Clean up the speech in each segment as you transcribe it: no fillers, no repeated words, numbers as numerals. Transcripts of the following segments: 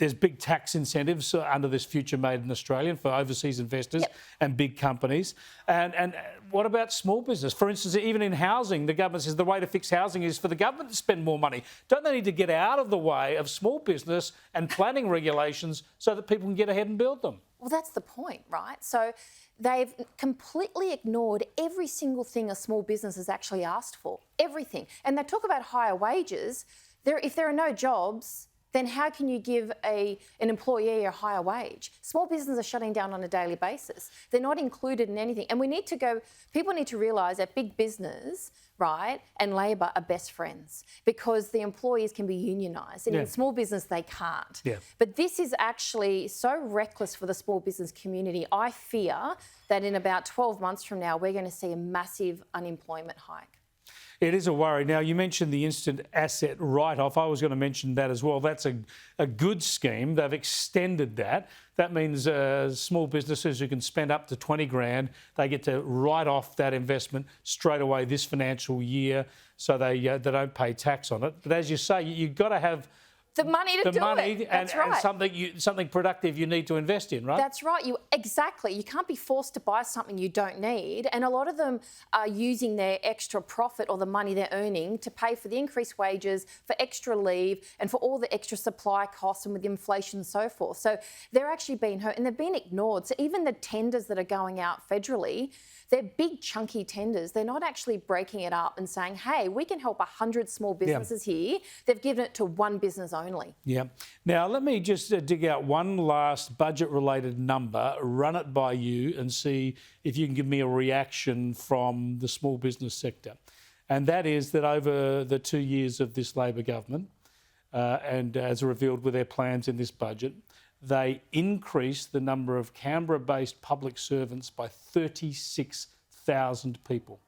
there's big tax incentives under this Future Made in Australia for overseas investors and big companies. And what about small business? For instance, even in housing, the government says the way to fix housing is for the government to spend more money. Don't they need to get out of the way of small business and planning regulations so that people can get ahead and build them? Well, that's the point, right? So they've completely ignored every single thing a small business has actually asked for, everything. And they talk about higher wages. If there are no jobs, then how can you give an employee a higher wage? Small businesses are shutting down on a daily basis. They're not included in anything. And people need to realise that big business, right, and Labor are best friends because the employees can be unionised. And in small business, they can't. But this is actually so reckless for the small business community. I fear that in about 12 months from now, we're going to see a massive unemployment hike. It is a worry. Now, you mentioned the instant asset write-off. I was going to mention that as well. That's a good scheme. They've extended that. That means small businesses who can spend up to 20 grand, they get to write off that investment straight away this financial year so they don't pay tax on it. But as you say, you've got to have the money to do it. That's right. And something productive you need to invest in, right? That's right. Exactly. You can't be forced to buy something you don't need. And a lot of them are using their extra profit or the money they're earning to pay for the increased wages, for extra leave and for all the extra supply costs and with inflation and so forth. So they're actually being hurt and they're being ignored. So even the tenders that are going out federally, they're big chunky tenders. They're not actually breaking it up and saying, hey, we can help 100 small businesses here. They've given it to one business only. Yeah. Now, let me just dig out one last budget-related number, run it by you and see if you can give me a reaction from the small business sector. And that is that over the 2 years of this Labor government, and as revealed with their plans in this budget, they increased the number of Canberra-based public servants by 36,000 people.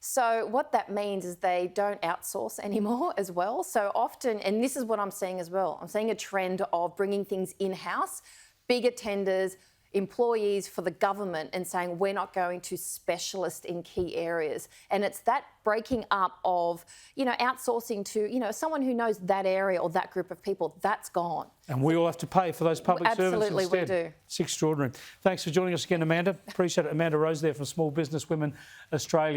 So what that means is they don't outsource anymore as well. So often, and this is what I'm seeing as well, I'm seeing a trend of bringing things in-house, bigger tenders, employees for the government and saying we're not going to specialist in key areas. And it's that breaking up of, outsourcing to, someone who knows that area or that group of people, that's gone. And we all have to pay for those public services instead. Absolutely, we do. It's extraordinary. Thanks for joining us again, Amanda. Appreciate it. Amanda Rose there from Small Business Women Australia.